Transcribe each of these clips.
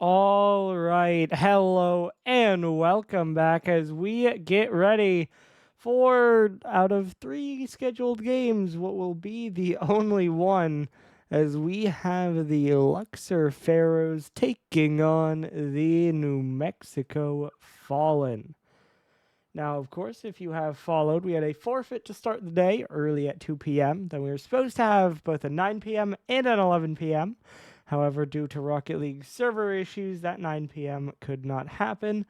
All right, hello and welcome back as we get ready for, out of 3 scheduled games, what will be the only one, as we have the Luxor Pharaohs taking on the New Mexico Fallen. Now, of course, if you have followed, we had a forfeit to start the day early at 2 p.m. Then we were supposed to have both a 9 p.m. and an 11 p.m. However, due to Rocket League server issues, that 9 p.m. could not happen.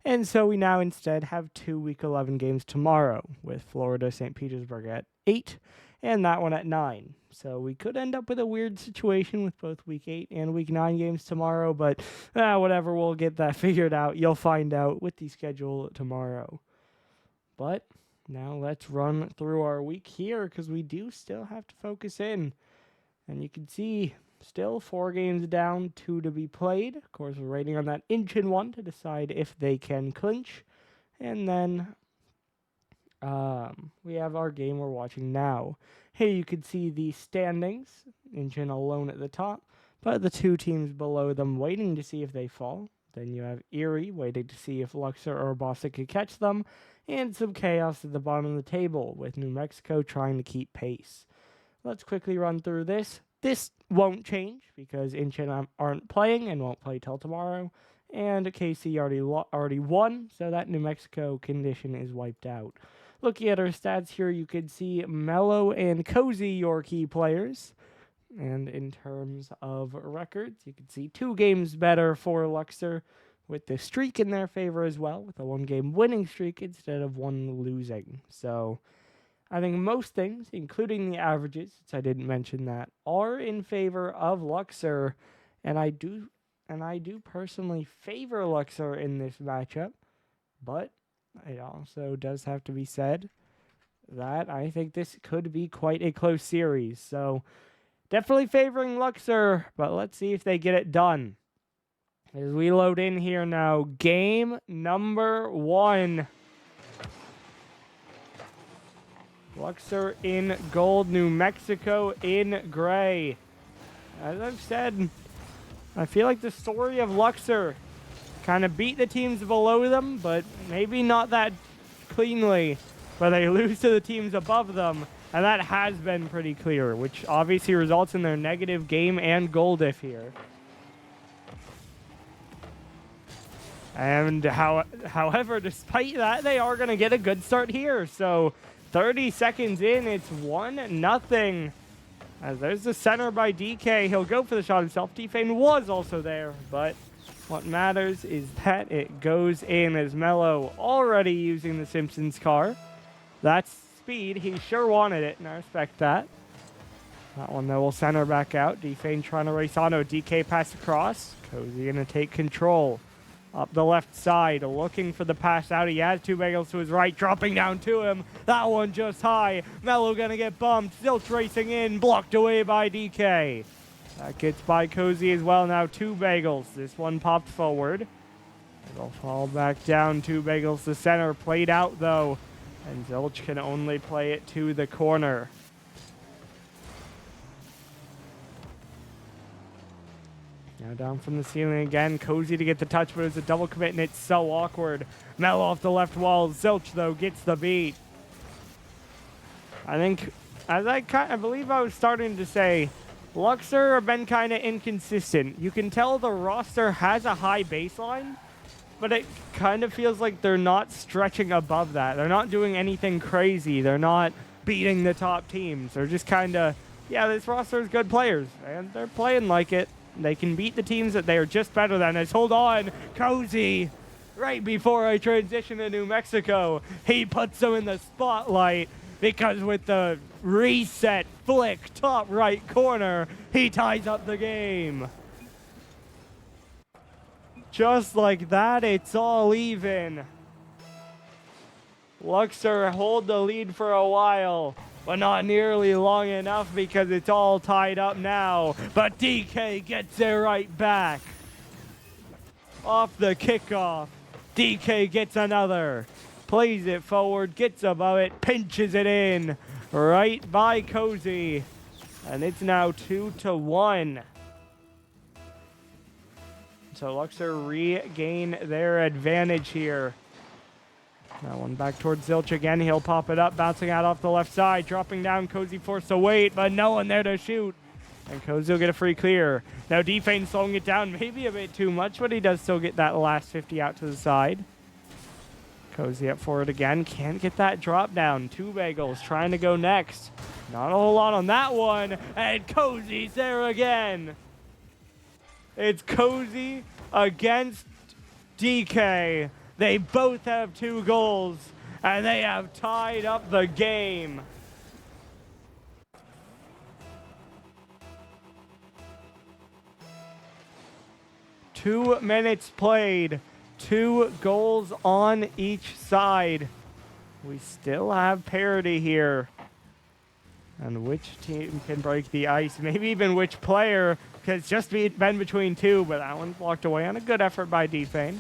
And so we now instead have 2 Week 11 games tomorrow, with Florida St. Petersburg at 8 and that one at 9. So we could end up with a weird situation with both Week 8 and Week 9 games tomorrow, but whatever, we'll get that figured out. You'll find out with the schedule tomorrow. But now let's run through our week here, because we do still have to focus in. And you can see still 4 games down, 2 to be played. Of course, we're waiting on that Inchin one to decide if they can clinch. And then we have our game we're watching now. Here you can see the standings. Inchin alone at the top, but the 2 teams below them waiting to see if they fall. Then you have Erie waiting to see if Luxor or Boston can catch them. And some chaos at the bottom of the table, with New Mexico trying to keep pace. Let's quickly run through this. This won't change because Inchin aren't playing and won't play till tomorrow. And KC already won, so that New Mexico condition is wiped out. Looking at our stats here, you can see Mellow and Cozy, your key players. And in terms of records, you can see 2 games better for Luxor, with the streak in their favor as well, with a 1-game winning streak instead of 1 losing. So I think most things, including the averages, since I didn't mention that, are in favor of Luxor, and I do personally favor Luxor in this matchup. But it also does have to be said that I think this could be quite a close series. So definitely favoring Luxor, but let's see if they get it done. As we load in here now, game number 1. Luxor in gold, New Mexico in gray. As I've said, I feel like the story of Luxor kind of beat the teams below them, but maybe not that cleanly. But they lose to the teams above them, and that has been pretty clear, which obviously results in their negative game and goal diff here. And however, despite that, they are going to get a good start here. So 30 seconds in, it's 1-0. As there's the center by DK. He'll go for the shot himself. Defane was also there, but what matters is that it goes in, as Mello already using the Simpsons car. That's speed. He sure wanted it, and I respect that. That one, though, will center back out. Defane trying to race on. DK pass across. Cozy going to take control. Up the left side, looking for the pass out. He has 2 bagels to his right, dropping down to him. That one just high. Mello gonna get bumped. Zilch racing in, blocked away by DK. That gets by Cozy as well. Now 2 bagels. This one popped forward. It'll fall back down. 2 bagels to center. Played out though. And Zilch can only play it to the corner. Now down from the ceiling again. Cozy to get the touch, but it's a double commit, and it's so awkward. Mel off the left wall. Zilch, though, gets the beat. I think, as I believe I was starting to say, Luxor have been kind of inconsistent. You can tell the roster has a high baseline, but it kind of feels like they're not stretching above that. They're not doing anything crazy. They're not beating the top teams. They're just kind of, yeah, this roster is good players, and they're playing like it. They can beat the teams that they are just better than. As hold on, Cozy, right before I transition to New Mexico, he puts them in the spotlight, because with the reset flick top right corner, he ties up the game. Just like that, it's all even. Luxor hold the lead for a while, but not nearly long enough, because it's all tied up now. But DK gets it right back. Off the kickoff, DK gets another. Plays it forward, gets above it, pinches it in. Right by Cozy. And it's now 2-1. So Luxor regain their advantage here. That one back towards Zilch again. He'll pop it up, bouncing out off the left side. Dropping down, Cozy forced to wait, but no one there to shoot. And Cozy will get a free clear. Now Defane slowing it down, maybe a bit too much, but he does still get that last 50 out to the side. Cozy up for it again. Can't get that drop down. Two Bagels trying to go next. Not a whole lot on that one. And Cozy's there again. It's Cozy against DK. They both have 2 goals, and they have tied up the game. Two minutes played, 2 goals on each side. We still have parity here. And which team can break the ice? Maybe even which player, because it's just been between 2, but that one's blocked away on a good effort by Defane.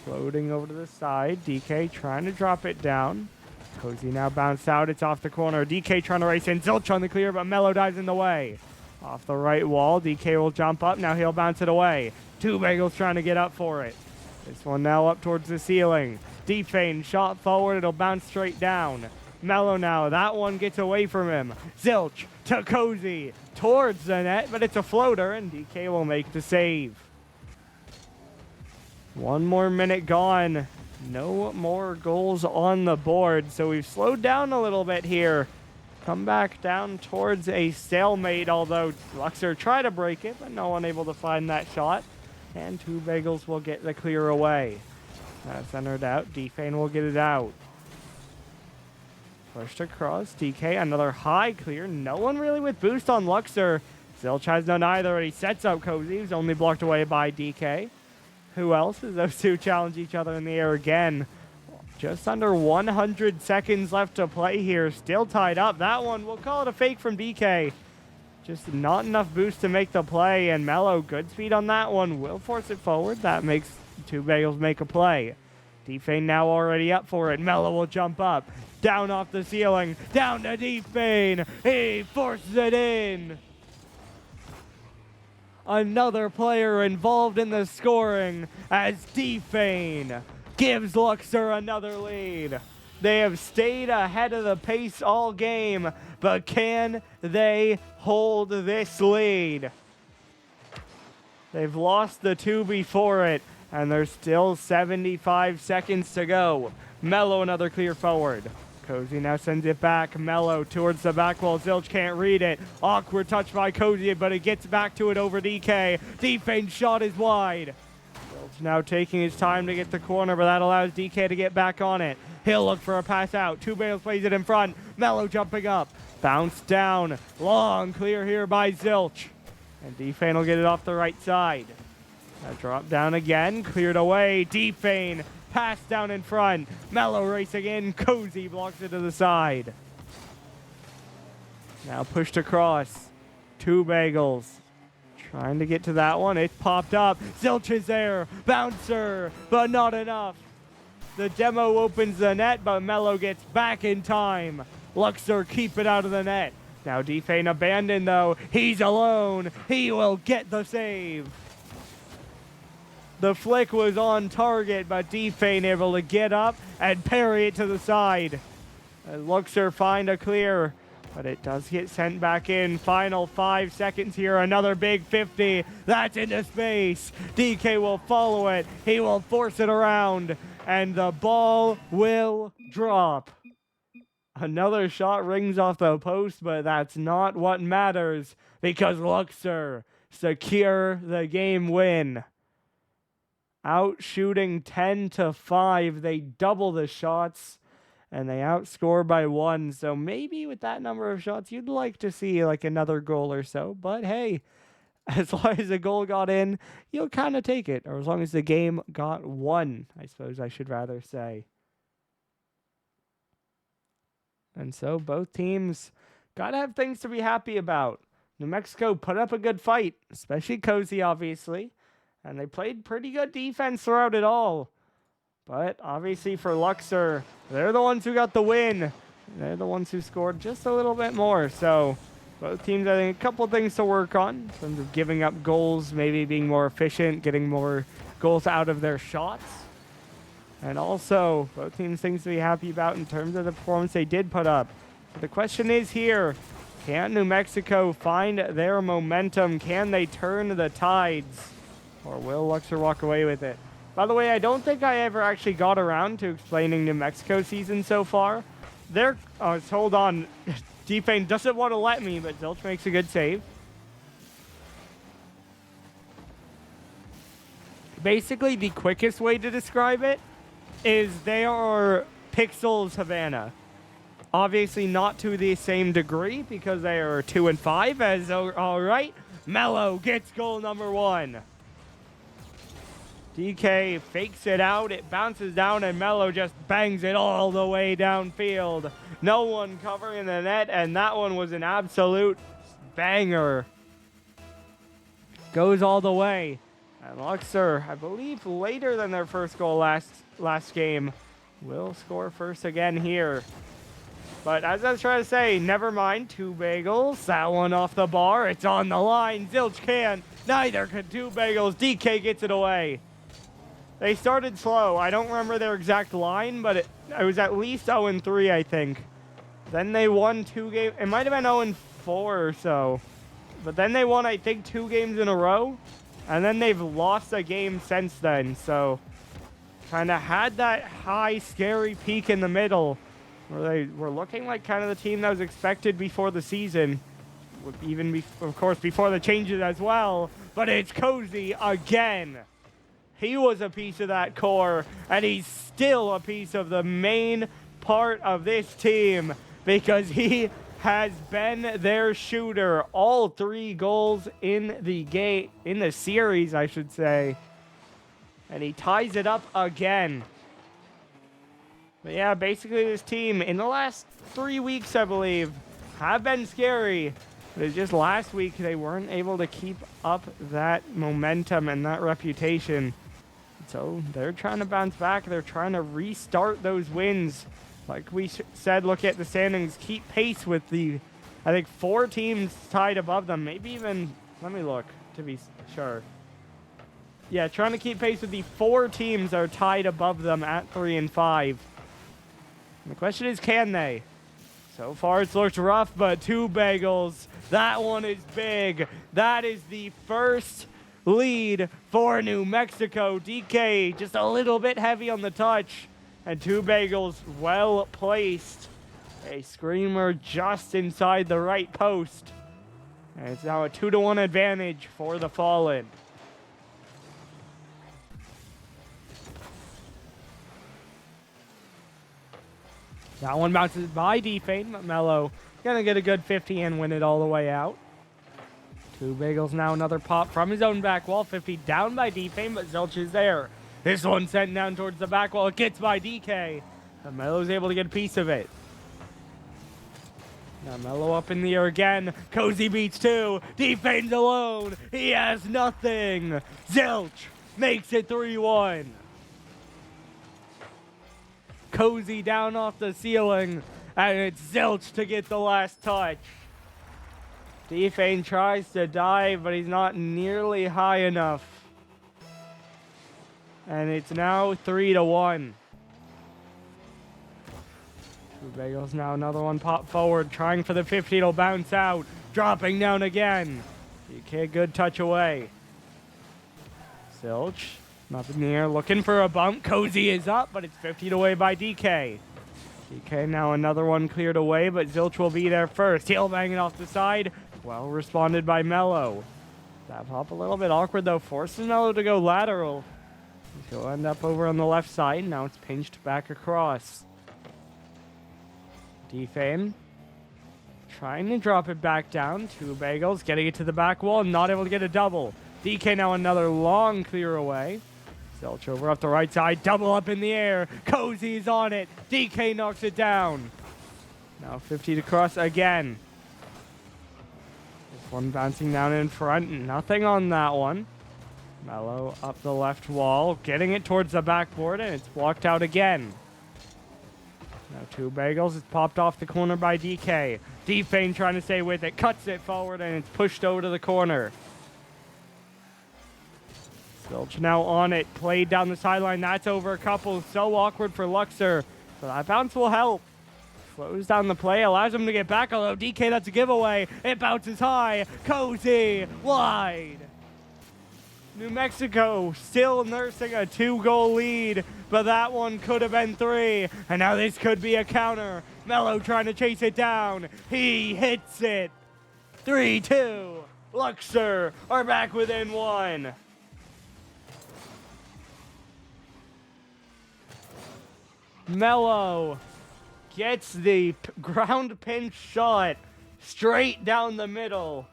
Floating over to the side. DK trying to drop it down. Cozy now bounced out. It's off the corner. DK trying to race in. Zilch on the clear, but Mello dives in the way. Off the right wall. DK will jump up. Now he'll bounce it away. Two Bagels trying to get up for it. This one now up towards the ceiling. Defane shot forward. It'll bounce straight down. Mello now. That one gets away from him. Zilch to Cozy towards the net, but it's a floater, and DK will make the save. 1 more minute gone. No more goals on the board, so we've slowed down a little bit here. Come back down towards a stalemate, although Luxor tried to break it, but no one able to find that shot. And Two Bagels will get the clear away. Centered out. Defane will get it out. Pushed across. DK, another high clear. No one really with boost on Luxor. Zilch has none either, and he sets up Cozy. He's only blocked away by DK. Who else as those two challenge each other in the air again? Just under 100 seconds left to play here. Still tied up. That one, we'll call it a fake from DK. Just not enough boost to make the play. And Mello, good speed on that one. Will force it forward. That makes Two Bagels make a play. Defane now already up for it. Mello will jump up. Down off the ceiling. Down to Defane. He forces it in. Another player involved in the scoring as Defane gives Luxor another lead. They have stayed ahead of the pace all game, but can they hold this lead? They've lost the 2 before it, and there's still 75 seconds to go. Mello another clear forward. Cozy now sends it back. Mello towards the back wall. Zilch can't read it. Awkward touch by Cozy, but it gets back to it over DK. Defane's shot is wide. Zilch now taking his time to get the corner, but that allows DK to get back on it. He'll look for a pass out. Two Bagels plays it in front. Mello jumping up. Bounce down. Long clear here by Zilch. And Defane will get it off the right side. Now drop down again. Cleared away. Defane. Pass down in front. Mello racing in. Cozy blocks it to the side. Now pushed across. Two Bagels. Trying to get to that one. It popped up. Zilch is there. Bouncer. But not enough. The demo opens the net, but Mello gets back in time. Luxor keep it out of the net. Now Defane abandoned though. He's alone. He will get the save. The flick was on target, but Defane able to get up and parry it to the side. Luxor find a clear, but it does get sent back in. Final 5 seconds here. Another big 50. That's into space. DK will follow it. He will force it around, and the ball will drop. Another shot rings off the post, but that's not what matters because Luxor secure the game win. Out shooting 10-5. They double the shots and they outscore by 1. So maybe with that number of shots, you'd like to see like another goal or so. But hey, as long as the goal got in, you'll kind of take it. Or as long as the game got won, I suppose I should rather say. And so both teams got to have things to be happy about. New Mexico put up a good fight, especially Cozy, obviously. And they played pretty good defense throughout it all. But obviously for Luxor, they're the ones who got the win. They're the ones who scored just a little bit more. So Both teams, I think, a couple things to work on in terms of giving up goals, maybe being more efficient, getting more goals out of their shots. And also, both teams things to be happy about in terms of the performance they did put up. But the question is here, can New Mexico find their momentum? Can they turn the tides? Or will Luxor walk away with it? By the way, I don't think I ever actually got around to explaining New Mexico season so far. Hold on. D-Fane doesn't want to let me, but Zilch makes a good save. Basically, the quickest way to describe it is they are Pixels Havana. Obviously not to the same degree because they are 2 and 5 as all right. Mello gets goal number 1. DK fakes it out, it bounces down, and Mello just bangs it all the way downfield. No one covering the net, and that one was an absolute banger. Goes all the way. And Luxor, I believe later than their first goal last game, will score first again here. But as I was trying to say, never mind. 2 bagels. That one off the bar. It's on the line. Zilch can. Neither can 2 bagels. DK gets it away. They started slow. I don't remember their exact line, but it was at least 0-3, I think. Then they won 2 games. It might have been 0-4 or so. But then they won, I think, 2 games in a row. And then they've lost a game since then. So kind of had that high, scary peak in the middle where they were looking like kind of the team that was expected before the season. Even, of course, before the changes as well. But it's Cozy again. He was a piece of that core, and he's still a piece of the main part of this team because he has been their shooter. All 3 goals in the series, I should say. And he ties it up again. But yeah, basically this team, in the last 3 weeks, I believe, have been scary. But it's just last week they weren't able to keep up that momentum and that reputation. So they're trying to bounce back. They're trying to restart those wins. Like we said, look at the standings. Keep pace with the, I think, 4 teams tied above them. Maybe even, let me look to be sure. Yeah, trying to keep pace with the 4 teams that are tied above them at 3 and 5. And the question is, can they? So far it's looked rough, but 2 bagels. That one is big. That is the first lead for New Mexico. DK just a little bit heavy on the touch, and 2 bagels well placed. A screamer just inside the right post, and it's now a 2-1 advantage for the Fallen. That one bounces by D-Fane, but Mello gonna get a good 50 and win it all the way out. 2 bagels now, another pop from his own back wall. 50 down by D-Fane, but Zilch is there. This one sent down towards the back wall. It gets by DK. And Melo's able to get a piece of it. Now Mello up in the air again. Cozy beats 2. D-Fane's alone. He has nothing. Zilch makes it 3-1. Cozy down off the ceiling. And it's Zilch to get the last touch. D-Fane tries to dive, but he's not nearly high enough. And it's now 3-1. 2 bagels now, another one pop forward, trying for the 50, it'll bounce out. Dropping down again. DK, good touch away. Zilch, up in the air, looking for a bump. Cozy is up, but it's 50 away by DK. DK now another one cleared away, but Zilch will be there first. He'll bang it off the side. Well responded by Mello. That pop a little bit awkward though, forces Mello to go lateral. He'll end up over on the left side. Now it's pinched back across. D-Fane trying to drop it back down. 2 bagels getting it to the back wall, not able to get a double. DK now another long clear away. Zilch over off the right side, double up in the air. Cozy's on it. DK knocks it down. Now 50 to cross again. This one bouncing down in front. Nothing on that one. Mello up the left wall, getting it towards the backboard, and it's blocked out again. Now 2 bagels. It's popped off the corner by DK. D-Fane trying to stay with it. Cuts it forward and it's pushed over to the corner. Zilch now on it. Played down the sideline. That's over a couple. So awkward for Luxor. So that bounce will help. Slows down the play. Allows him to get back. Although DK, that's a giveaway. It bounces high. Cozy. Wide. New Mexico still nursing a 2-goal lead, but that one could have been 3, and now this could be a counter. Mello trying to chase it down. He hits it. 3-2. Luxor are back within 1. Mello gets the ground pinch shot straight down the middle.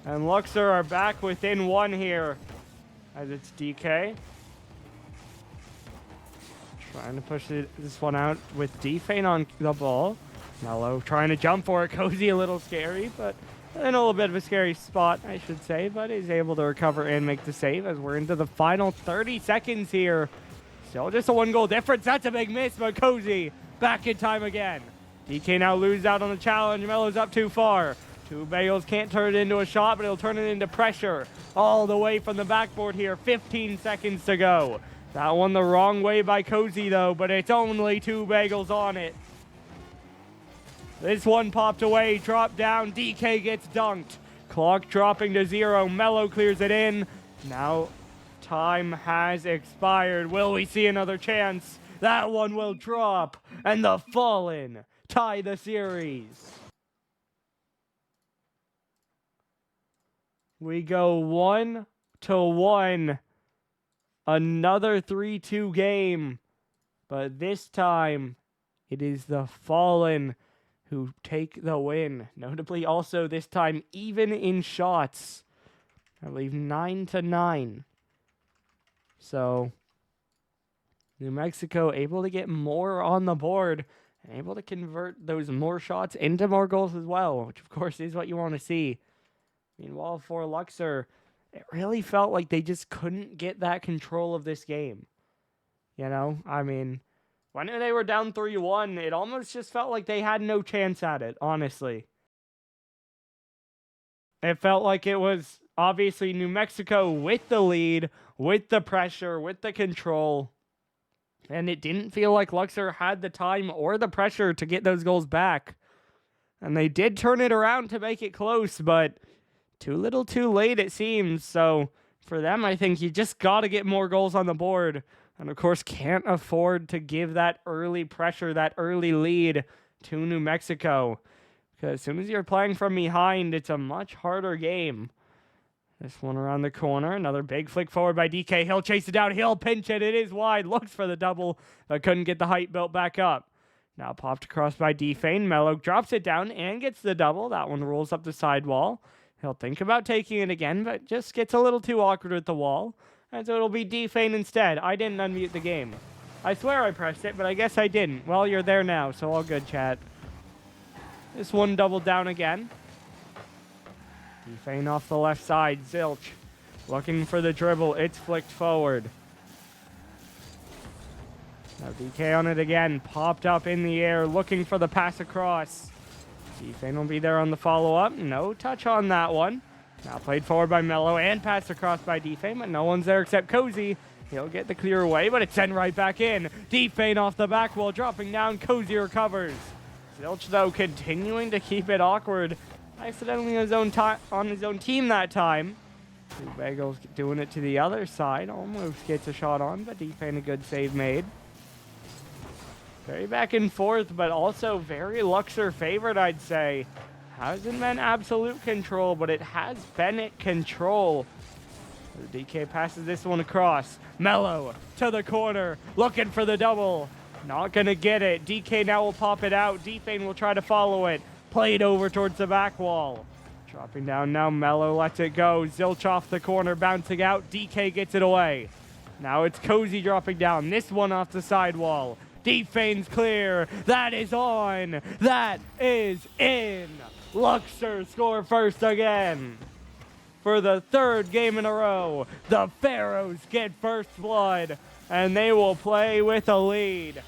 And Luxor are back within 1 here, as it's DK. Trying to push this one out with D-Fane on the ball. Mello trying to jump for it. Cozy a little scary, but in a little bit of a scary spot, I should say. But is able to recover and make the save as we're into the final 30 seconds here. Still just a 1-goal difference. That's a big miss, but Cozy back in time again. DK now loses out on the challenge. Mello's up too far. 2 bagels can't turn it into a shot, but he'll turn it into pressure all the way from the backboard here. 15 seconds to go. That one the wrong way by Cozy, though, but it's only 2 bagels on it. This one popped away, dropped down. DK gets dunked. Clock dropping to 0. Mello clears it in. Now time has expired. Will we see another chance? That one will drop, and the Fallen tie the series. We go 1-1. Another 3-2 game. But this time, it is the Fallen who take the win. Notably also this time, even in shots. I believe 9-9. So, New Mexico able to get more on the board and able to convert those more shots into more goals as well, which of course is what you want to see. Meanwhile, for Luxor, it really felt like they just couldn't get that control of this game. You know, I mean, when they were down 3-1, it almost just felt like they had no chance at it, honestly. It felt like it was obviously New Mexico with the lead, with the pressure, with the control. And it didn't feel like Luxor had the time or the pressure to get those goals back. And they did turn it around to make it close, but too little too late, it seems. So for them, I think you just got to get more goals on the board. And of course, can't afford to give that early pressure, that early lead to New Mexico. Because as soon as you're playing from behind, it's a much harder game. This one around the corner. Another big flick forward by DK. He'll chase it down. He'll pinch it. It is wide. Looks for the double, but couldn't get the height built back up. Now popped across by D-Fane. Mello drops it down and gets the double. That one rolls up the sidewall. He'll think about taking it again, but just gets a little too awkward with the wall. And so it'll be D-Fane instead. I didn't unmute the game. I swear I pressed it, but I guess I didn't. Well, you're there now, so all good, chat. This one doubled down again. D-Fane off the left side. Zilch looking for the dribble. It's flicked forward. Now DK on it again. Popped up in the air, looking for the pass across. D-Fane will be there on the follow-up. No touch on that one. Now played forward by Mello and passed across by D-Fane, but no one's there except Cozy. He'll get the clear away, but it's sent right back in. D-Fane off the back wall, dropping down. Cozy recovers. Zilch, though, continuing to keep it awkward. Accidentally on his own team that time. Two bagels doing it to the other side. Almost gets a shot on, but D-Fane a good save made. Very back and forth, but also very Luxor favored, I'd say. Hasn't been absolute control, but it has been at control. DK passes this one across. Mello to the corner, looking for the double. Not going to get it. DK now will pop it out. D-Fane will try to follow it. Played over towards the back wall. Dropping down now, Mello lets it go. Zilch off the corner, bouncing out. DK gets it away. Now it's Cozy dropping down. This one off the sidewall. D-Fane's clear. That is on. That is in. Luxor score first again. For the third game in a row, the Pharaohs get first blood. and they will play with a lead.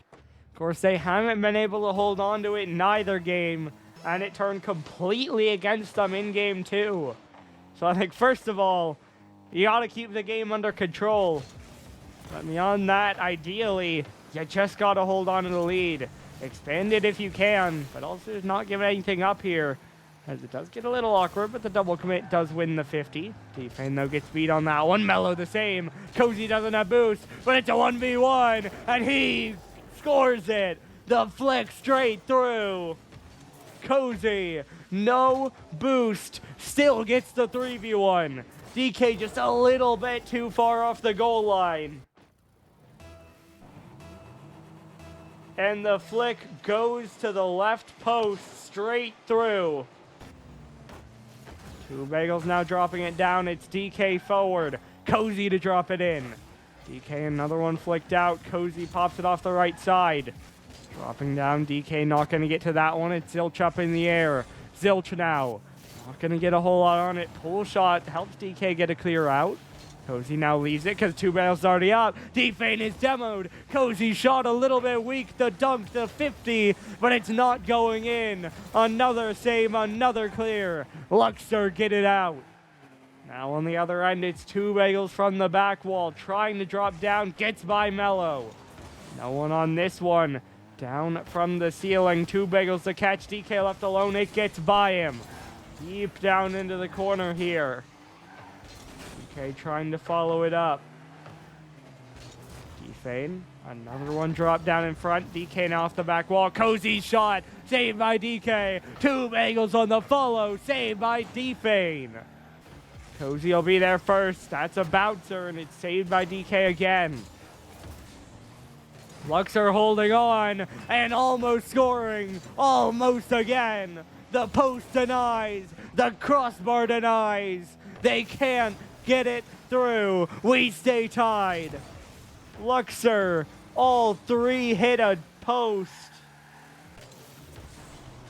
Of course, they haven't been able to hold on to it in either game, and it turned completely against them in game 2. So I think, first of all, you got to keep the game under control. But beyond that, ideally, you just got to hold on to the lead. Expand it if you can, but also not give anything up here, as it does get a little awkward, but the double commit does win the 50. Defane, though, gets beat on that one. Mellow the same. Cozy doesn't have boost, but it's a 1v1, and he scores it. The flick straight through. Cozy, no boost, still gets the 3v1. DK just a little bit too far off the goal line. And the flick goes to the left post, straight through. Two Bagels now dropping it down. It's DK forward. Cozy to drop it in. DK, another one flicked out. Cozy pops it off the right side. Dropping down. DK not going to get to that one. It's Zilch up in the air. Zilch now. Not going to get a whole lot on it. Pull shot helps DK get a clear out. Cozy now leaves it because Two Bagels already up. Defane is demoed. Cozy shot a little bit weak. The dunk, the 50, but it's not going in. Another save, another clear. Luxor get it out. Now on the other end, it's Two Bagels from the back wall, trying to drop down, gets by Mellow. No one on this one. Down from the ceiling, Two Bagels to catch. DK left alone, it gets by him. Deep down into the corner here. DK trying to follow it up. Defane, another one drop down in front. DK now off the back wall. Cozy shot, saved by DK. Two Bagels on the follow, saved by Defane. Cozy will be there first. That's a bouncer, and it's saved by DK again. Luxor holding on, and almost scoring. Almost again. The post denies. The crossbar denies. They can't get it through. We stay tied. Luxor, all three hit a post.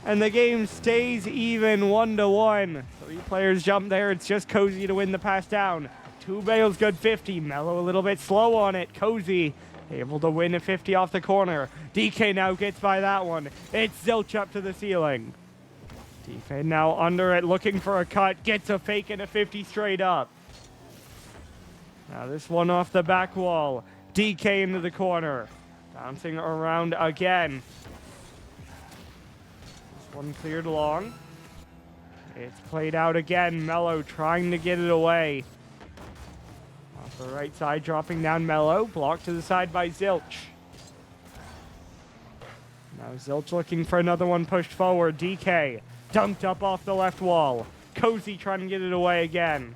And the game stays even 1-1. Three players jump there. It's just Cozy to win the pass down. Two Bagels, good 50. Mellow a little bit slow on it. Cozy able to win a 50 off the corner. DK now gets by that one. It's Zilch up to the ceiling. Defane now under it, looking for a cut. Gets a fake and a 50 straight up. Now this one off the back wall. DK into the corner. Bouncing around again. This one cleared long. It's played out again. Mellow trying to get it away. Off the right side, dropping down Mellow. Blocked to the side by Zilch. Now Zilch looking for another one pushed forward. DK dunked up off the left wall. Cozy trying to get it away again.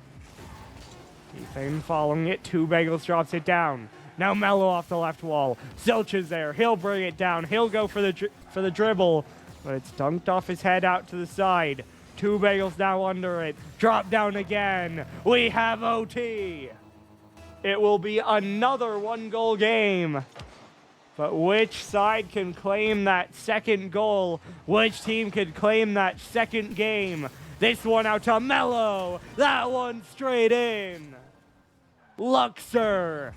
Defane following it. Two Bagels drops it down. Now Mellow off the left wall. Zilch is there. He'll bring it down. He'll go for the dribble, but it's dunked off his head out to the side. Two Bagels now under it. Drop down again. We have OT. It will be another one-goal game. But which side can claim that second goal? Which team can claim that second game? This one out to Mellow. That one straight in. Luxor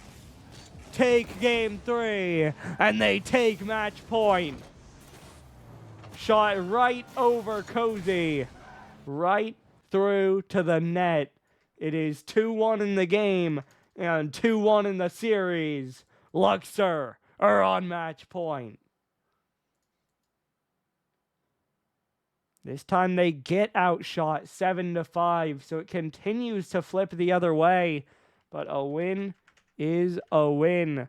take game 3, and they take match point. Shot right over Cozy. Right through to the net. It is 2-1 in the game and 2-1 in the series. Luxor are on match point. This time they get outshot 7-5, so it continues to flip the other way. But a win is a win.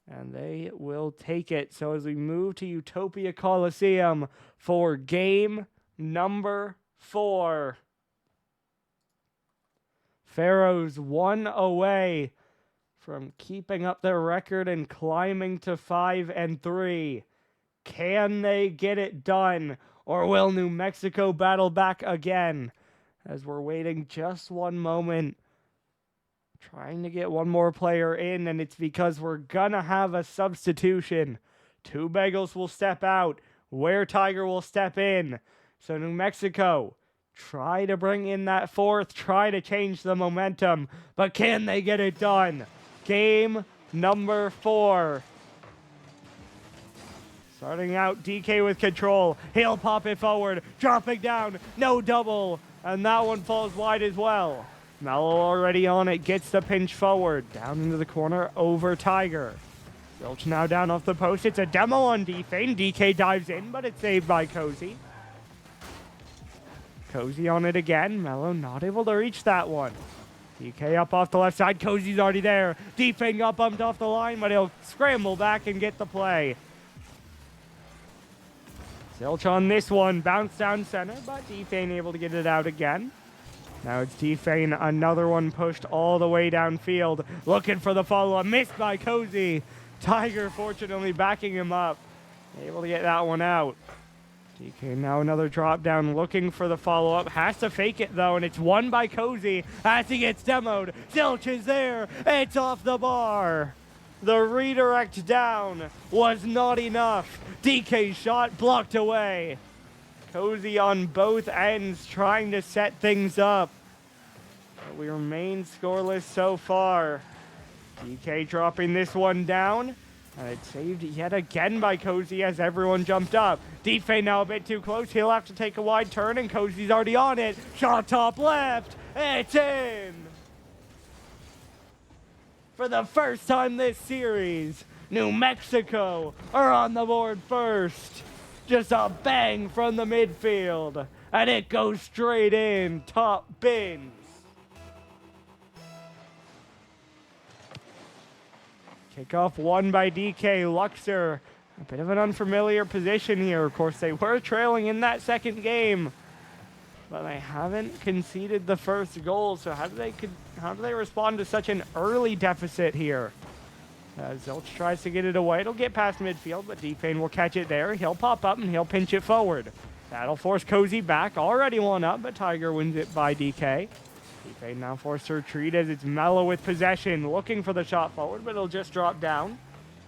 And they will take it. So as we move to Utopia Coliseum for game number 4. Pharaohs 1 away from keeping up their record and climbing to 5-3. Can they get it done? Or will New Mexico battle back again? As we're waiting just one moment. Trying to get one more player in, and it's because we're gonna have a substitution. Two Bagels will step out. Where Tiger will step in. So New Mexico try to bring in that fourth, try to change the momentum, but can they get it done? Game number 4. Starting out, DK with control. He'll pop it forward, dropping down, no double, and that one falls wide as well. Mellow already on it, gets the pinch forward, down into the corner, over Tiger. Zilch now down off the post, it's a demo on D-Fane. DK dives in, but it's saved by Cozy. Cozy on it again, Mellow not able to reach that one. DK up off the left side, Cozy's already there. D-Fane got bumped off the line, but he'll scramble back and get the play. Zilch on this one, bounce down center, but D-Fane able to get it out again. Now it's D-Fane, another one pushed all the way downfield, looking for the follow-up, missed by Cozy. Tiger fortunately backing him up, able to get that one out. DK now another drop down, looking for the follow-up, has to fake it though, and it's won by Cozy as he gets demoed. Zilch is there, it's off the bar. The redirect down was not enough. DK's shot blocked away. Cozy on both ends trying to set things up. But we remain scoreless so far. DK dropping this one down. And it's saved yet again by Cozy as everyone jumped up. D-Fane now a bit too close. He'll have to take a wide turn and Cozy's already on it. Shot top left. It's in. For the first time this series, New Mexico are on the board first. Just a bang from the midfield, and it goes straight in, top bins. Kickoff won by DK. Luxor, a bit of an unfamiliar position here. Of course, they were trailing in that second game, but they haven't conceded the first goal. So how do they respond to such an early deficit here? Zilch tries to get it away. It'll get past midfield, but D-Fane will catch it there. He'll pop up and he'll pinch it forward. That'll force Cozy back. Already one up, but Tiger wins it by DK. D-Fane now forced to retreat as it's Mellow with possession, looking for the shot forward, but it'll just drop down.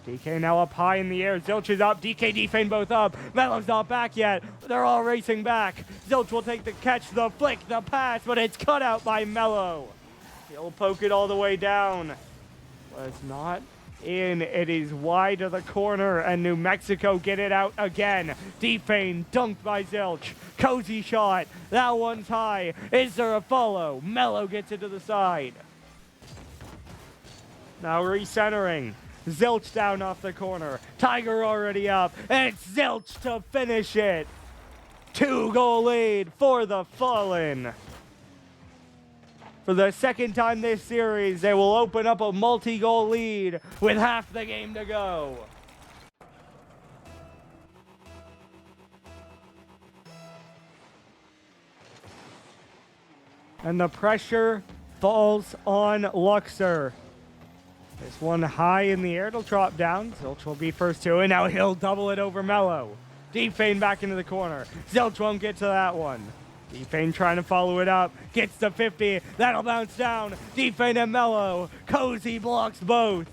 DK now up high in the air. Zilch is up. DK, D-Fane both up. Mellow's not back yet. They're all racing back. Zilch will take the catch, the flick, the pass, but it's cut out by Mellow. He'll poke it all the way down. But it's not in. It is wide of the corner, and New Mexico get it out again. D-Fane dunked by Zilch. Cozy shot. That one's high. Is there a follow? Mellow gets it to the side. Now recentering. Zilch down off the corner. Tiger already up. And it's Zilch to finish it. 2-goal lead for the Fallen. For the second time this series, they will open up a multi-goal lead with half the game to go. And the pressure falls on Luxor. This one high in the air, it'll drop down. Zilch will be first to it. Now he'll double it over Mellow. D-Fane back into the corner. Zilch won't get to that one. D-Fane trying to follow it up. Gets to 50. That'll bounce down. D-Fane and Mellow. Cozy blocks both.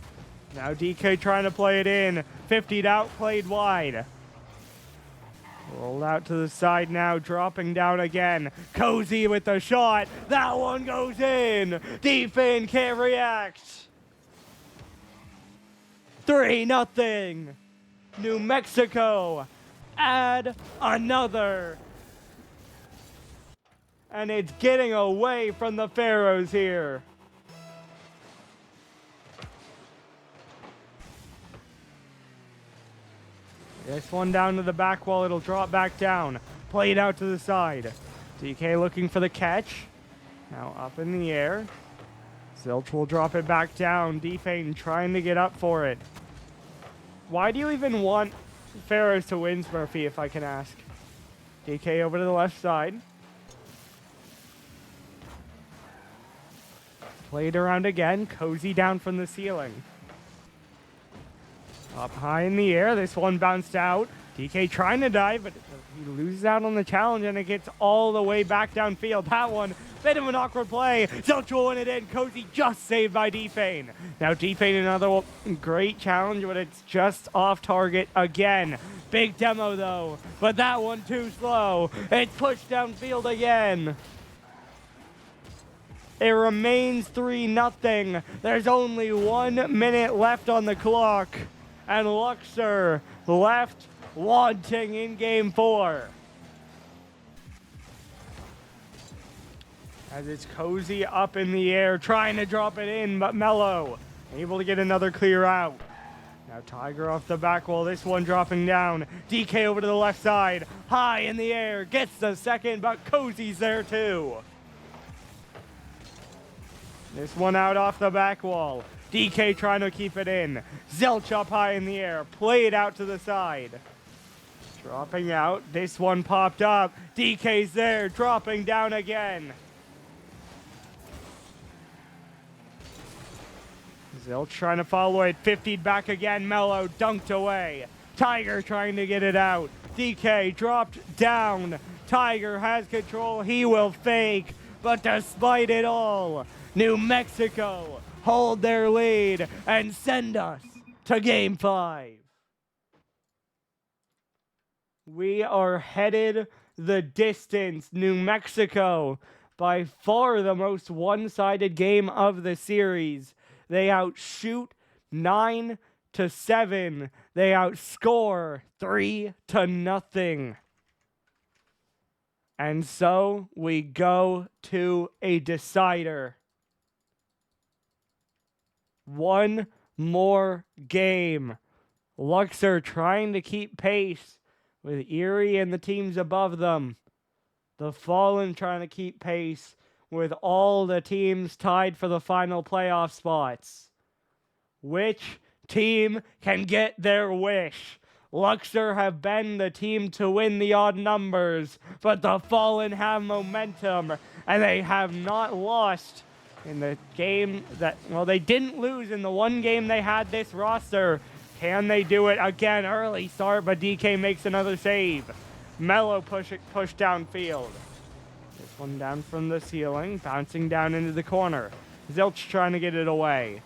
Now DK trying to play it in. 50'd out, played wide. Rolled out to the side now, dropping down again. Cozy with the shot. That one goes in. D-Fane can't react. 3-0. New Mexico add another. And it's getting away from the Pharaohs here. This one down to the back wall. It'll drop back down. Played out to the side. DK looking for the catch. Now up in the air. Zilch will drop it back down. D-Fane trying to get up for it. Why do you even want Pharaohs to win, Smurfy, if I can ask? DK over to the left side. Played around again. Cozy down from the ceiling. Up high in the air. This one bounced out. DK trying to dive, but he loses out on the challenge, and it gets all the way back downfield. That one, bit of an awkward play. Zilch will win it in. Cozy just saved by D-Fane. Now D-Fane another great challenge, but it's just off target again. Big demo though, but that one too slow. It's pushed downfield again. It remains 3-0. There's only 1 minute left on the clock, and Luxor left wanting in game 4. As it's Cozy up in the air, trying to drop it in, but Mello able to get another clear out. Now Tiger off the back wall, this one dropping down. DK over to the left side, high in the air, gets the second, but Cozy's there too. This one out off the back wall. DK trying to keep it in. Zilch up high in the air, play it out to the side. Dropping out, this one popped up. DK's there, dropping down again. Zilch trying to follow it, 50'd back again, Mello dunked away. Tiger trying to get it out. DK dropped down. Tiger has control, he will fake, but despite it all, New Mexico hold their lead and send us to game 5. We are headed the distance. New Mexico, by far the most one-sided game of the series. They outshoot 9-7. They outscore 3-0. And so we go to a decider. One more game. Luxor trying to keep pace with Erie and the teams above them. The Fallen trying to keep pace with all the teams tied for the final playoff spots. Which team can get their wish? Luxor have been the team to win the odd numbers, but the Fallen have momentum, and they have not lost in the game that, well, they didn't lose in the one game they had this roster. Can they do it again? Early start, but DK makes another save. Mello push downfield. This one down from the ceiling, bouncing down into the corner. Zilch trying to get it away.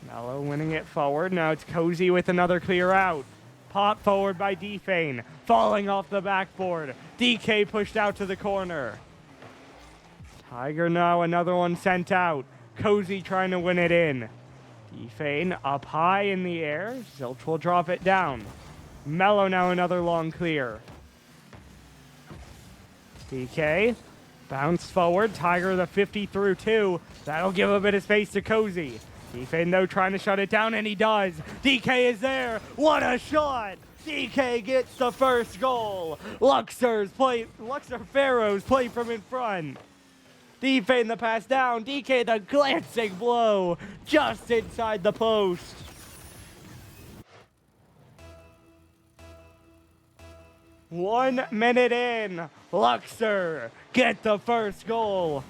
Mello winning it forward. Now it's Cozy with another clear out. Pop forward by Defane, falling off the backboard. DK pushed out to the corner. Tiger now, another one sent out. Cozy trying to win it in. Defane up high in the air. Zilch will drop it down. Mello now another long clear. DK, bounce forward. Tiger the 50 through 2. That'll give a bit of space to Cozy. Defane though trying to shut it down, and he does. DK is there. What a shot! DK gets the first goal. Luxor Pharaohs play from in front. Defane the pass down. DK the glancing blow just inside the post. One minute in, Luxor get the first goal.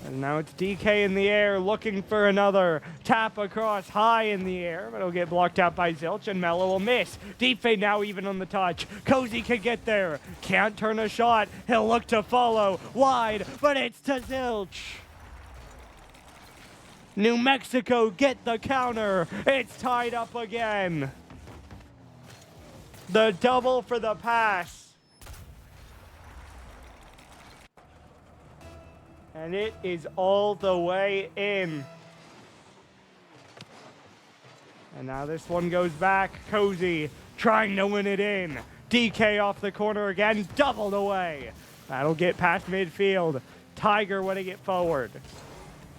And now it's DK in the air looking for another. Tap across high in the air, but it'll get blocked out by Zilch, and Mello will miss. Defane now even on the touch. Cozy can get there. Can't turn a shot. He'll look to follow. Wide, but it's to Zilch. New Mexico get the counter. It's tied up again. The double for the pass. And it is all the way in. And now this one goes back. Cozy trying to win it in. DK off the corner again, doubled away. That'll get past midfield. Tiger winning it forward.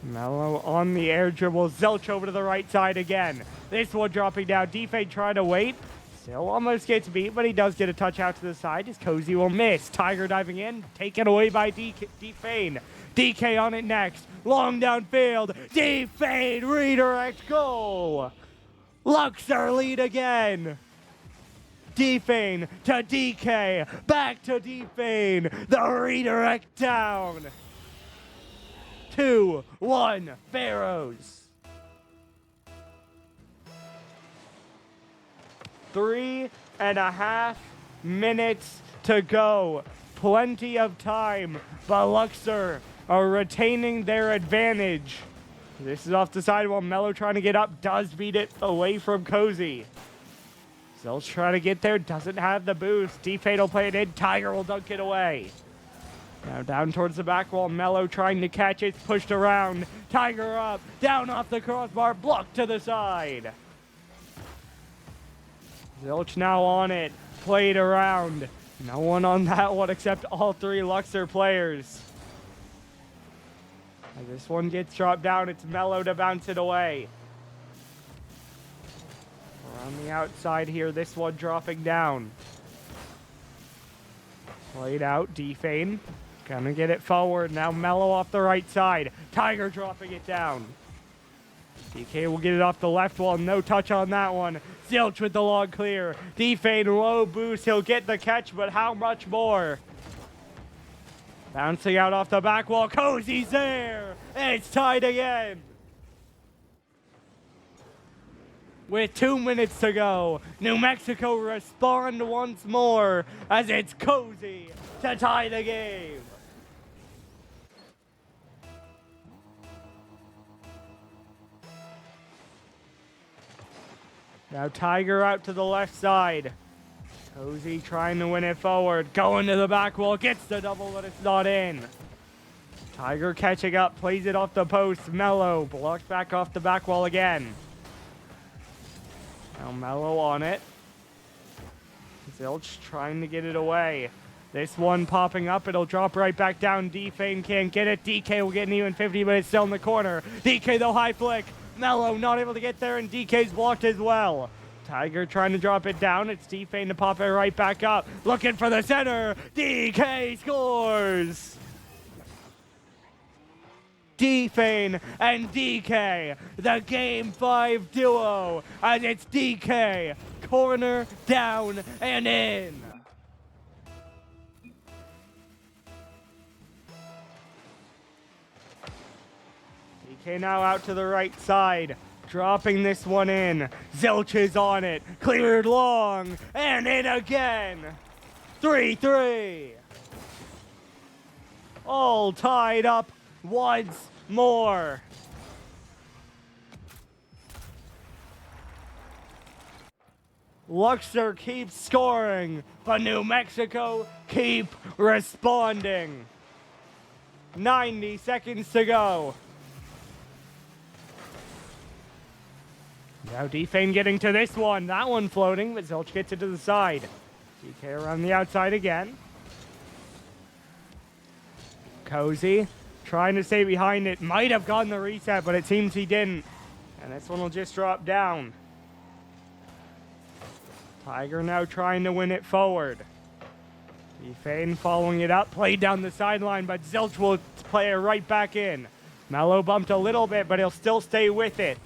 Mello on the air dribble. Zilch over to the right side again. This one dropping down. Defane trying to wait. Still almost gets beat, but he does get a touch out to the side. His Cozy will miss. Tiger diving in. Taken away by Defane. DK on it next. Long downfield. Defane redirect goal. Luxor lead again. Defane to DK. Back to Defane. The redirect down. 2-1 Pharaohs. 3.5 minutes to go. Plenty of time, but Luxor are retaining their advantage. This is off the side while Mello trying to get up, does beat it away from Cozy. Zilch trying to get there, doesn't have the boost. D-Fade will play it in, Tiger will dunk it away. Now down towards the back wall, Mello trying to catch it, pushed around. Tiger up, down off the crossbar, blocked to the side. Zilch now on it, played around. No one on that one except all three Luxor players. As this one gets dropped down, it's Mello to bounce it away. Around the outside here, this one dropping down. Played out, D-Fane. Gonna get it forward. Now Mello off the right side. Tiger dropping it down. DK will get it off the left wall. No touch on that one. Zilch with the long clear. D-Fane low boost. He'll get the catch, but how much more? Bouncing out off the back wall. Cozy's there. It's tied again. With 2 minutes to go, New Mexico respond once more as it's Cozy to tie the game. Now Tiger out to the left side. Cozy trying to win it forward. Going to the back wall. Gets the double, but it's not in. Tiger catching up. Plays it off the post. Mello blocked back off the back wall again. Now Mello on it. Zilch trying to get it away. This one popping up. It'll drop right back down. D-Fane can't get it. DK will get an even 50, but it's still in the corner. DK though, high flick. Mello not able to get there, and DK's blocked as well. Tiger trying to drop it down. It's D-Fane to pop it right back up. Looking for the center. DK scores! D-Fane and DK, the Game 5 duo, and it's DK, corner, down, and in. DK now out to the right side, dropping this one in. Zilch is on it, cleared long, and in again. 3-3. All tied up once more. Luxor keeps scoring, but New Mexico keep responding. 90 seconds to go. Now D-Fane getting to this one. That one floating, but Zilch gets it to the side. DK around the outside again. Cozy trying to stay behind it. Might have gotten the reset, but it seems he didn't. And this one will just drop down. Tiger now trying to win it forward. D-Fane following it up. Played down the sideline, but Zilch will play it right back in. Mello bumped a little bit, but he'll still stay with it.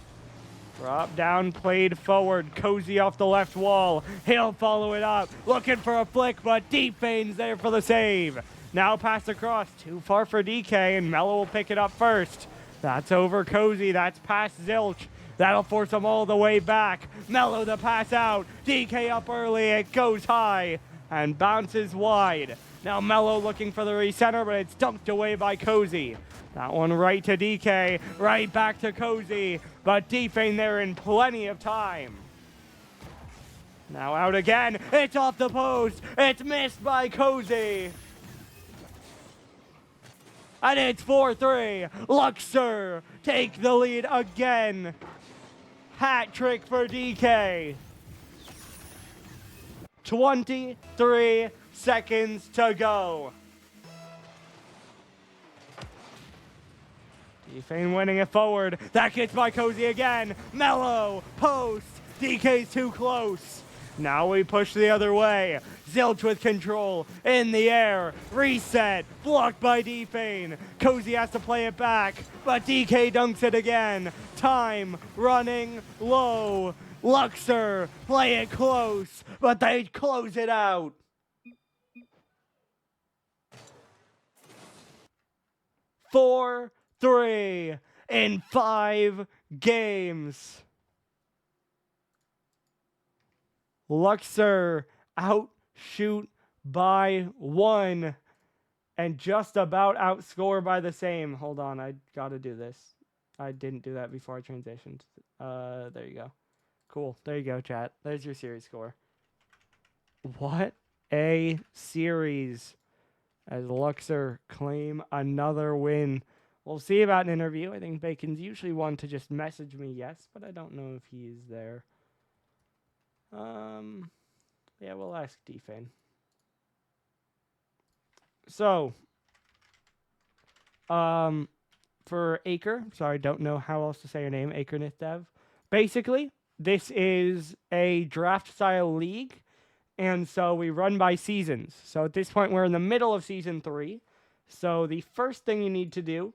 Drop down, played forward. Cozy off the left wall. He'll follow it up. Looking for a flick, but D-Fane's there for the save. Now pass across. Too far for DK, and Mello will pick it up first. That's over Cozy. That's past Zilch. That'll force him all the way back. Mello the pass out. DK up early. It goes high and bounces wide. Now Mello looking for the recenter, but it's dunked away by Cozy. That one right to DK. Right back to Cozy. But D-Fane there in plenty of time. Now out again. It's off the post. It's missed by Cozy. And it's 4-3. Luxor take the lead again. Hat trick for DK. 23 seconds to go. D-Fane winning it forward. That gets by Cozy again. Mello, post. DK's too close. Now we push the other way. Zilch with control. In the air. Reset. Blocked by D-Fane. Cozy has to play it back. But DK dunks it again. Time running low. Luxor play it close. But they close it out. 4-3 in 5 games. Luxor outshoot by 1 and just about outscore by the same. Hold on, I gotta do this. I didn't do that before I transitioned. There you go. Cool. There you go, chat. There's your series score. What a series as Luxor claim another win. We'll see about an interview. I think Bacon's usually one to just message me yes, but I don't know if he is there. Yeah, we'll ask Defane. So, for Acre, sorry, don't know how else to say your name, Acre Nithdev. Basically, this is a draft style league, and so we run by seasons. So at this point, we're in the middle of season 3. So the first thing you need to do,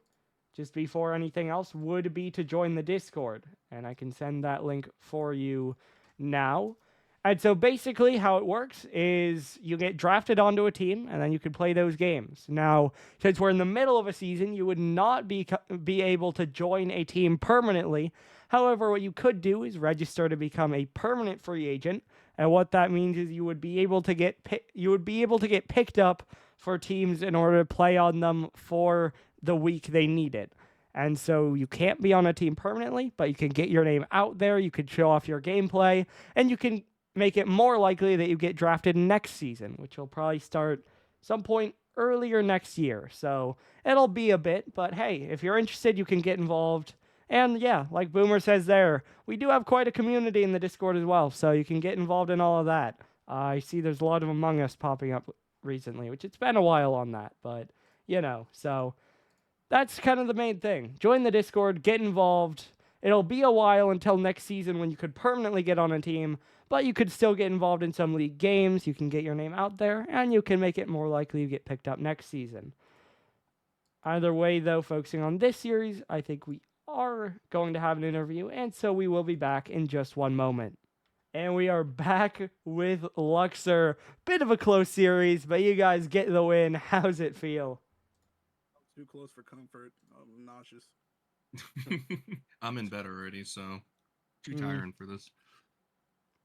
just before anything else, would be to join the Discord. And I can send that link for you now. And so basically, how it works is you get drafted onto a team, and then you can play those games. Now, since we're in the middle of a season, you would not be able to join a team permanently. However, what you could do is register to become a permanent free agent, and what that means is you would be able to get picked up for teams in order to play on them for the week they need it. And so you can't be on a team permanently, but you can get your name out there, you can show off your gameplay, and you can make it more likely that you get drafted next season, which will probably start some point earlier next year. So it'll be a bit, but hey, if you're interested, you can get involved. And yeah, like Boomer says there, we do have quite a community in the Discord as well, so you can get involved in all of that. I see there's a lot of Among Us popping up recently, which it's been a while on that, but so that's kind of the main thing. Join the Discord, get involved. It'll be a while until next season when you could permanently get on a team, but you could still get involved in some league games. You can get your name out there, and you can make it more likely you get picked up next season. Either way, though, focusing on this series, I think we are going to have an interview, and so we will be back in just one moment. And we are back with Luxor. Bit of a close series, but you guys get the win. How's it feel? Too close for comfort. I'm nauseous. I'm in bed already, so too tiring for this.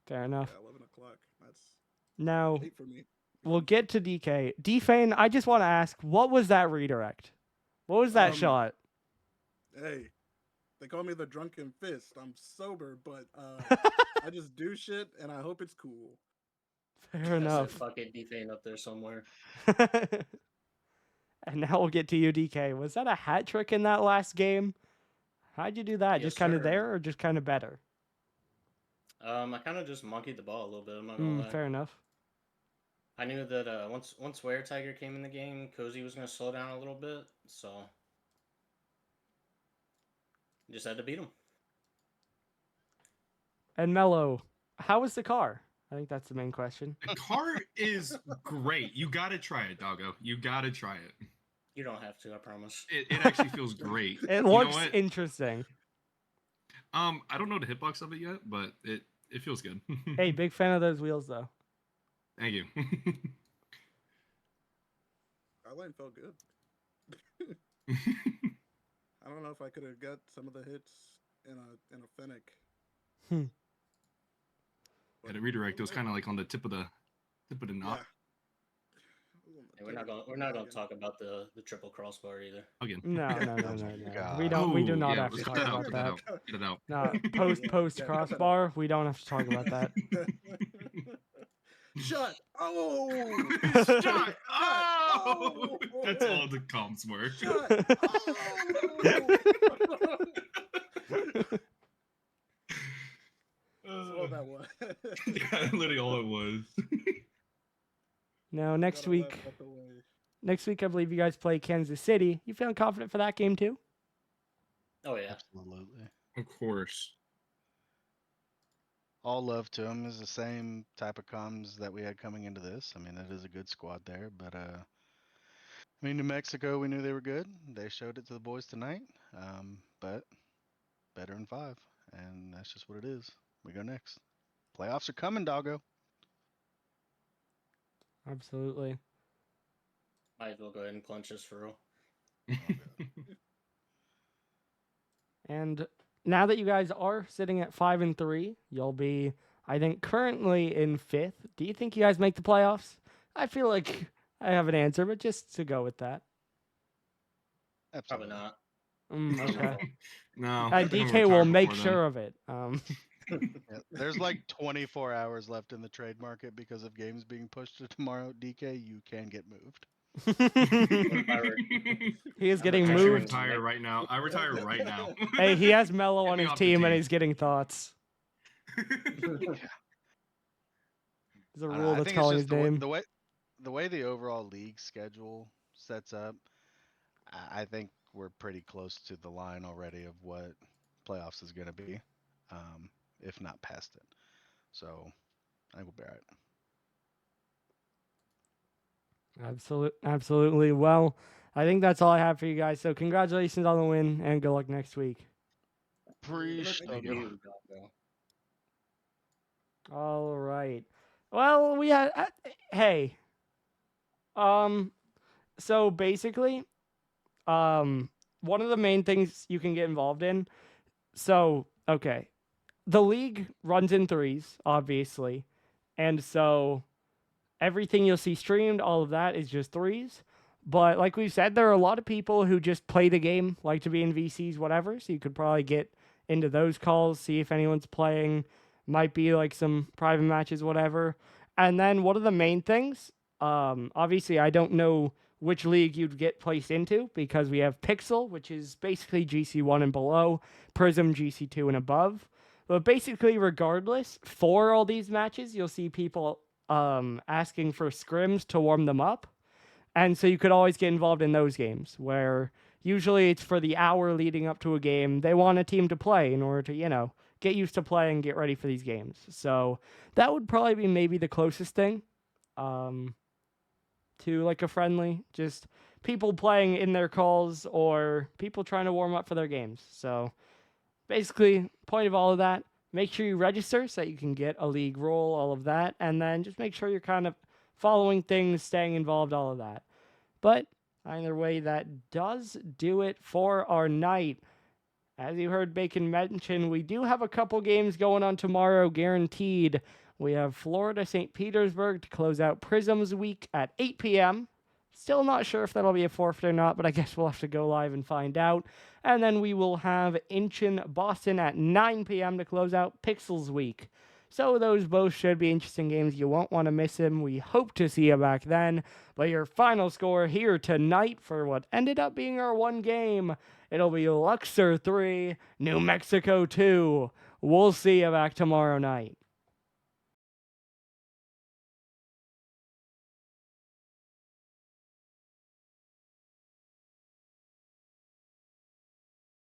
Fair enough. Yeah, 11 o'clock. That's now late for me. We'll get to DK. Defane, I just want to ask, what was that redirect? What was that shot? Hey, they call me the drunken fist. I'm sober, but I just do shit, and I hope it's cool. Fair enough. Fucking Defane up there somewhere. And now we'll get to you, DK. Was that a hat trick in that last game? How'd you do that? Yes, just kind of sir. there, or just kind of better? I kind of just monkeyed the ball a little bit. I'm not gonna lie. Fair enough. I knew that once Were Tiger came in the game, Cozy was gonna slow down a little bit, so just had to beat him. And Mello, how was the car? I think that's the main question. The car is great. You gotta try it, doggo. You gotta try it. You don't have to, I promise. It actually feels great. It looks interesting. I don't know the hitbox of it yet, but it feels good. Hey, big fan of those wheels though. Thank you. Our lane felt good. I don't know if I could have got some of the hits in a Fennec. Yeah, the redirect was kind of like on the tip of the knot. Yeah. Hey, we're not gonna talk about the triple crossbar either. Again. No. We do not have to talk about that. Get it out. No, post crossbar, we don't have to talk about that. Shut! Oh! Shut! Oh! That's all the comms were. Shut! That's all that was. Yeah, literally all it was. Now, next week, I believe you guys play Kansas City. You feeling confident for that game too? Oh yeah, absolutely. Of course. All love to him is the same type of comms that we had coming into this. I mean, it is a good squad there, but I mean, New Mexico, we knew they were good. They showed it to the boys tonight, but better in 5, and that's just what it is. We go next. Playoffs are coming, doggo. Absolutely. might as well go ahead and clinch this for real. And now that you guys are sitting at 5-3, you'll be, I think, currently in 5th. Do you think you guys make the playoffs? I feel like I have an answer, but just to go with that. Absolutely. Probably not. Okay. No. DK will make sure of it. Yeah, there's like 24 hours left in the trade market because of games being pushed to tomorrow. DK, you can get moved. He is I'm getting I should retiring moved. retire right now. I retire right now. Hey, he has Melo Get on me his off the team and team. he's getting thoughts. There's a I don't know, rule I that's think it's calling just his name. the way the overall league schedule sets up. I think we're pretty close to the line already of what playoffs is going to be, if not past it. So I think we'll be all right. Absolutely. Well, I think that's all I have for you guys. So congratulations on the win and good luck next week. Appreciate Thank you. you. All right. Well, we had hey. So basically, one of the main things you can get involved in. So, okay. The league runs in threes, obviously. And so everything you'll see streamed, all of that is just threes. But like we've said, there are a lot of people who just play the game, like to be in VCs, whatever. So you could probably get into those calls, see if anyone's playing. Might be like some private matches, whatever. And then one of the main things, obviously, I don't know which league you'd get placed into because we have Pixel, which is basically GC1 and below, Prism GC2 and above. But basically, regardless, for all these matches, you'll see people asking for scrims to warm them up. And so you could always get involved in those games where usually it's for the hour leading up to a game. They want a team to play in order to, get used to play and get ready for these games. So that would probably be maybe the closest thing to like a friendly, just people playing in their calls or people trying to warm up for their games. So basically, point of all of that, make sure you register so that you can get a league role, all of that, and then just make sure you're kind of following things, staying involved, all of that. But either way, that does do it for our night. As you heard Bacon mention, we do have a couple games going on tomorrow, guaranteed. We have Florida St. Petersburg to close out Prisms Week at 8 p.m. Still not sure if that'll be a forfeit or not, but I guess we'll have to go live and find out. And then we will have Inchin Boston at 9 p.m. to close out Pixels Week. So those both should be interesting games. You won't want to miss them. We hope to see you back then. But your final score here tonight for what ended up being our one game, it'll be Luxor 3, New Mexico 2. We'll see you back tomorrow night.